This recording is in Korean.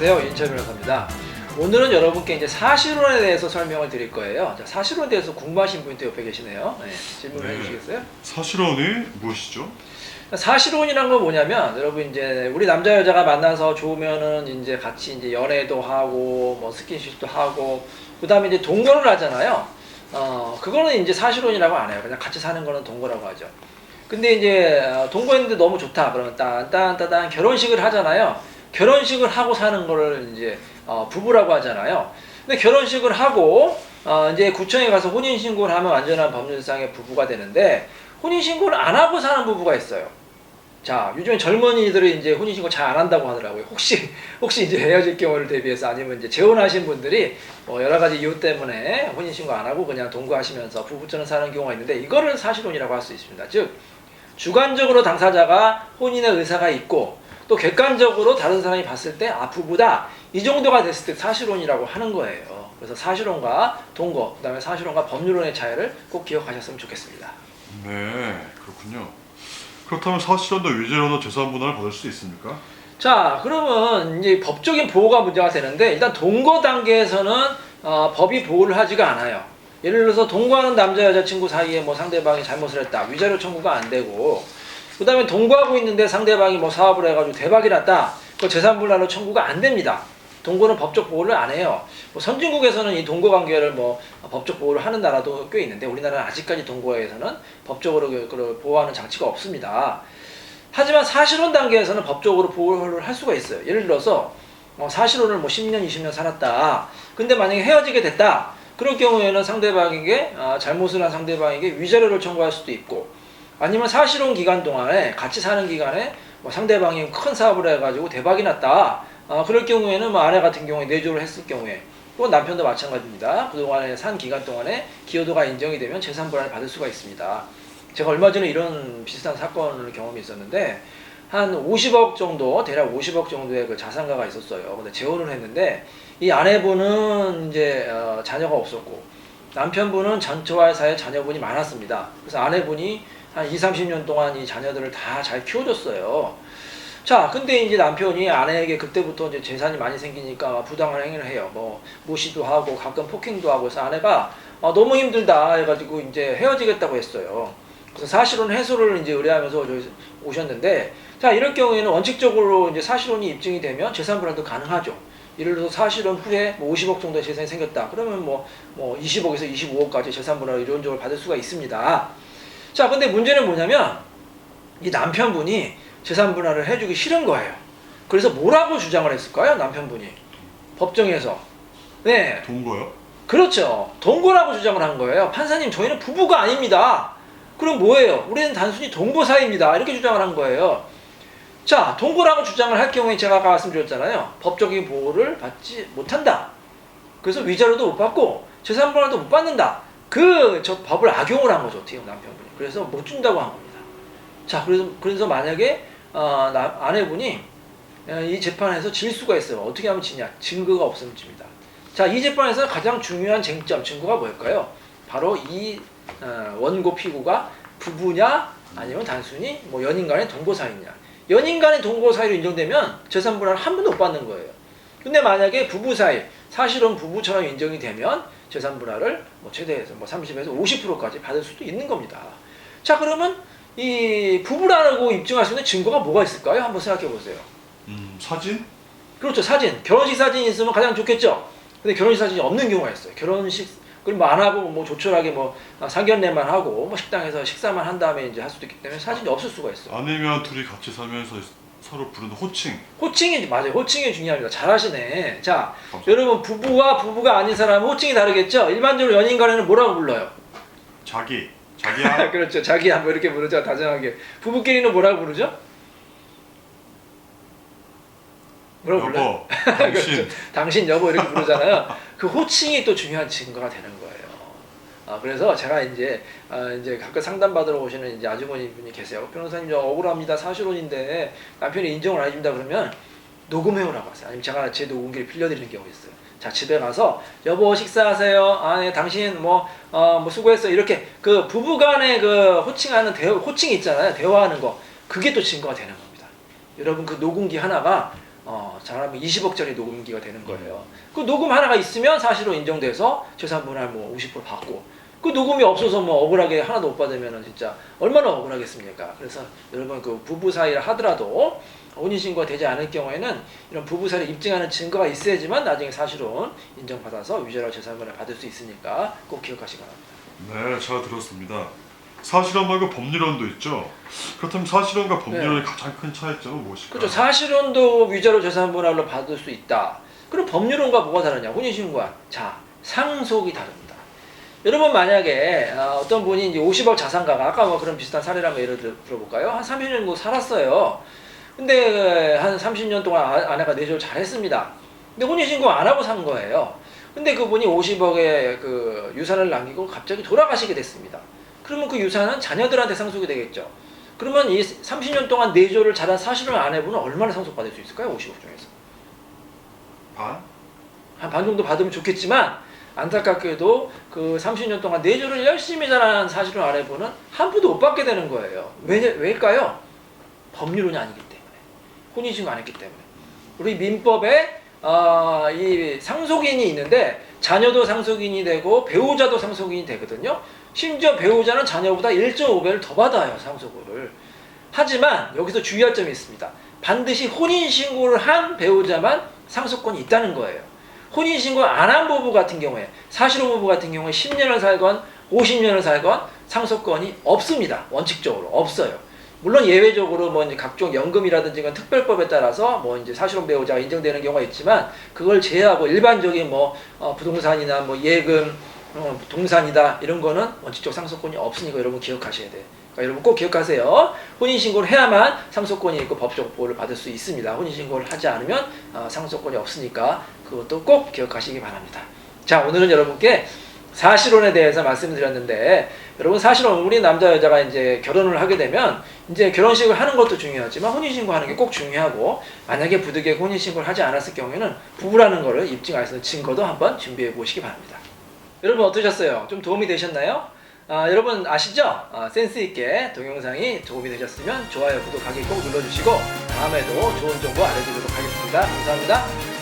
안녕하세요. 윤철 변호사입니다. 오늘은 여러분께 이제 사실혼에 대해서 설명을 드릴 거예요. 자, 사실혼에 대해서 궁금하신 분이 또 옆에 계시네요. 네, 질문을 해주시겠어요? 사실혼이 무엇이죠? 사실혼이란 건 뭐냐면, 여러분 이제 우리 남자 여자가 만나서 좋으면은 이제 같이 이제 연애도 하고 뭐 스킨십도 하고 그다음에 이제 동거를 하잖아요. 그거는 이제 사실혼이라고 안 해요. 그냥 같이 사는 거는 동거라고 하죠. 근데 이제 동거했는데 너무 좋다 그러면 딴딴따단 결혼식을 하잖아요. 결혼식을 하고 사는 거를 이제 부부라고 하잖아요. 근데 결혼식을 하고 이제 구청에 가서 혼인신고를 하면 완전한 법률상의 부부가 되는데, 혼인신고를 안 하고 사는 부부가 있어요. 자, 요즘에 젊은이들이 이제 혼인신고 잘 안 한다고 하더라고요. 혹시 이제 헤어질 경우를 대비해서, 아니면 이제 재혼하신 분들이 뭐 여러 가지 이유 때문에 혼인신고 안 하고 그냥 동거하시면서 부부처럼 사는 경우가 있는데, 이거를 사실혼이라고 할 수 있습니다. 즉, 주관적으로 당사자가 혼인의 의사가 있고, 또 객관적으로 다른 사람이 봤을 때 부부다, 이 정도가 됐을 때 사실혼이라고 하는 거예요. 그래서 사실혼과 동거, 그 다음에 사실혼과 법률혼의 차이를 꼭 기억하셨으면 좋겠습니다. 네, 그렇군요. 그렇다면 사실혼도 위자료도 재산분할을 받을 수 있습니까? 자, 그러면 이제 법적인 보호가 문제가 되는데, 일단 동거 단계에서는 법이 보호를 하지가 않아요. 예를 들어서 동거하는 남자 여자친구 사이에 뭐 상대방이 잘못을 했다, 위자료 청구가 안 되고, 그 다음에 동거하고 있는데 상대방이 뭐 사업을 해가지고 대박이 났다, 그 재산분할로 청구가 안 됩니다. 동거는 법적 보호를 안 해요. 뭐 선진국에서는 이 동거 관계를 뭐 법적 보호를 하는 나라도 꽤 있는데, 우리나라는 아직까지 동거에서는 법적으로 그걸 보호하는 장치가 없습니다. 하지만 사실혼 단계에서는 법적으로 보호를 할 수가 있어요. 예를 들어서 사실혼을 뭐 10년, 20년 살았다. 근데 만약에 헤어지게 됐다. 그럴 경우에는 상대방에게 잘못을 한 상대방에게 위자료를 청구할 수도 있고, 아니면 사실혼 기간 동안에, 같이 사는 기간에 뭐 상대방이 큰 사업을 해가지고 대박이 났다. 그럴 경우에는 뭐 아내 같은 경우에 내조를 했을 경우에, 또 남편도 마찬가지입니다. 그동안에 산 기간 동안에 기여도가 인정이 되면 재산분할을 받을 수가 있습니다. 제가 얼마 전에 이런 비슷한 사건을 경험이 있었는데, 한 50억 정도, 대략 50억 정도의 그 자산가가 있었어요. 근데 재혼을 했는데, 이 아내분은 이제 자녀가 없었고, 남편분은 전처와 사이에 자녀분이 많았습니다. 그래서 아내분이 한 20-30년 동안 이 자녀들을 다 잘 키워줬어요. 자, 근데 이제 남편이 아내에게 그때부터 이제 재산이 많이 생기니까 부당한 행위를 해요. 뭐 무시도 하고 가끔 폭행도 하고 해서 아내가 너무 힘들다 해가지고 이제 헤어지겠다고 했어요. 그래서 사실혼 해소를 이제 의뢰하면서 저희 오셨는데, 자, 이럴 경우에는 원칙적으로 이제 사실혼이 입증이 되면 재산분할도 가능하죠. 예를 들어서 사실혼 후에 뭐 50억 정도의 재산이 생겼다. 그러면 뭐 20억에서 25억까지 재산분할을 이론적으로 받을 수가 있습니다. 자, 근데 문제는 뭐냐면, 이 남편분이 재산분할을 해주기 싫은 거예요. 그래서 뭐라고 주장을 했을까요? 남편분이 법정에서. 네, 동거요? 그렇죠. 동거라고 주장을 한 거예요. 판사님, 저희는 부부가 아닙니다. 그럼 뭐예요? 우리는 단순히 동거 사이입니다. 이렇게 주장을 한 거예요. 자, 동거라고 주장을 할 경우에 제가 아까 말씀드렸잖아요. 법적인 보호를 받지 못한다. 그래서 위자료도 못 받고 재산분할도 못 받는다. 저 법을 악용을 한 거죠, 어떻게 남편분이. 그래서 못 준다고 한 겁니다. 자, 그래서 만약에 아내분이 이 재판에서 질 수가 있어요. 어떻게 하면 지냐? 증거가 없으면 집니다. 자, 이 재판에서 가장 중요한 증거가 뭘까요? 바로 이 원고 피고가 부부냐, 아니면 단순히 뭐 연인 간의 동거 사이냐. 연인 간의 동거 사이로 인정되면 재산분할을 한 번도 못 받는 거예요. 근데 만약에 부부 사이, 사실은 부부처럼 인정이 되면 재산분할을 뭐 최대해서 뭐 30에서 50%까지 받을 수도 있는 겁니다. 자, 그러면 이 부부라고 입증할 수 있는 증거가 뭐가 있을까요? 한번 생각해 보세요. 사진? 그렇죠, 사진. 결혼식 사진이 있으면 가장 좋겠죠. 근데 결혼식 사진이 없는 경우가 있어요. 결혼식 그걸 뭐 안 하고 뭐 조촐하게 뭐 상견례만 하고 뭐 식당에서 식사만 한 다음에 이제 할 수도 있기 때문에 사진이 없을 수가 있어요. 아니면 둘이 같이 살면서 서로 부르는 호칭. 호칭이 맞아요. 호칭이 중요합니다. 잘하시네. 자, 여러분, 부부와 부부가 아닌 사람은 호칭이 다르겠죠. 일반적으로 연인 간에는 뭐라고 불러요? 자기야. 그렇죠. 자기야 뭐 이렇게 부르죠. 다정하게. 부부끼리는 뭐라고 부르죠? 뭐라고 불러요? 여보, 당신. 그렇죠. 당신, 여보 이렇게 부르잖아요. 그 호칭이 또 중요한 증거가 되는 거예요. 그래서 제가 이제 가끔 상담 받으러 오시는 이제 아주머니 분이 계세요. 변호사님, 저 억울합니다. 사실혼인데 남편이 인정을 안 해준다 그러면 녹음해오라고 하세요. 아니면 제가 제 녹음기를 빌려드리는 경우가 있어요. 자, 집에 가서 여보 식사하세요. 네, 당신 뭐 수고했어. 이렇게 그 부부간의 그 호칭하는 호칭이 있잖아요. 대화하는 거. 그게 또 증거가 되는 겁니다. 여러분, 그 녹음기 하나가 잘하면 20억짜리 녹음기가 되는 거예요. 그 녹음 하나가 있으면 사실로 인정돼서 재산분할 뭐 50% 받고, 그 녹음이 없어서 뭐 억울하게 하나도 못 받으면 진짜 얼마나 억울하겠습니까? 그래서 여러분 그 부부 사이를 하더라도 혼인신고가 되지 않을 경우에는 이런 부부 사이를 입증하는 증거가 있어야지만 나중에 사실혼 인정받아서 위자료 재산분할 받을 수 있으니까 꼭 기억하시기 바랍니다. 네, 잘 들었습니다. 사실혼 말고 법률혼도 있죠. 그렇다면 사실혼과 법률혼의 가장 큰 차이점은 무엇일까요? 그렇죠. 사실혼도 위자료 재산분할로 받을 수 있다. 그럼 법률혼과 뭐가 다르냐? 혼인신고와 자, 상속이 다릅니다. 여러분 만약에 어떤 분이 이제 50억 자산가가 아까 뭐 그런 비슷한 사례라면 예를 들어볼까요? 한 30년 정도 살았어요. 근데 한 30년 동안 아내가 내조를 잘했습니다. 근데 혼인신고 안 하고 산 거예요. 근데 그분이 50억의 그 유산을 남기고 갑자기 돌아가시게 됐습니다. 그러면 그 유산은 자녀들한테 상속이 되겠죠. 그러면 이 30년 동안 내조를 잘한 사실혼 아내분은 얼마나 상속받을 수 있을까요? 50억 중에서. 반? 한 반 정도 받으면 좋겠지만 안타깝게도 그 30년 동안 내조를 열심히 잘한 사실혼 아내분은 한 푼도 못 받게 되는 거예요. 왜일까요? 법률혼이 아니기 때문에. 혼인신고 안 했기 때문에. 우리 민법에 이 상속인이 있는데 자녀도 상속인이 되고 배우자도 상속인이 되거든요. 심지어 배우자는 자녀보다 1.5배를 더 받아요, 상속을. 하지만 여기서 주의할 점이 있습니다. 반드시 혼인신고를 한 배우자만 상속권이 있다는 거예요. 혼인신고 안 한 부부 같은 경우에, 사실혼 부부 같은 경우에 10년을 살건 50년을 살건 상속권이 없습니다. 원칙적으로 없어요. 물론 예외적으로 뭐 이제 각종 연금이라든지 그런 특별법에 따라서 뭐 이제 사실혼 배우자가 인정되는 경우가 있지만 그걸 제외하고 일반적인 뭐 부동산이나 뭐 예금, 동산이다 이런 거는 원칙적 상속권이 없으니까 여러분 기억하셔야 돼요. 그러니까 여러분 꼭 기억하세요. 혼인신고를 해야만 상속권이 있고 법적 보호를 받을 수 있습니다. 혼인신고를 하지 않으면 상속권이 없으니까 그것도 꼭 기억하시기 바랍니다. 자, 오늘은 여러분께 사실혼에 대해서 말씀을 드렸는데, 여러분 사실혼 우리 남자 여자가 이제 결혼을 하게 되면 이제 결혼식을 하는 것도 중요하지만 혼인신고하는 게 꼭 중요하고, 만약에 부득이하게 혼인신고를 하지 않았을 경우에는 부부라는 거를 입증할 수 있는 증거도 한번 준비해 보시기 바랍니다. 여러분 어떠셨어요? 좀 도움이 되셨나요? 여러분 아시죠? 센스 있게 동영상이 도움이 되셨으면 좋아요, 구독하기 꼭 눌러주시고 다음에도 좋은 정보 알려드리도록 하겠습니다. 감사합니다.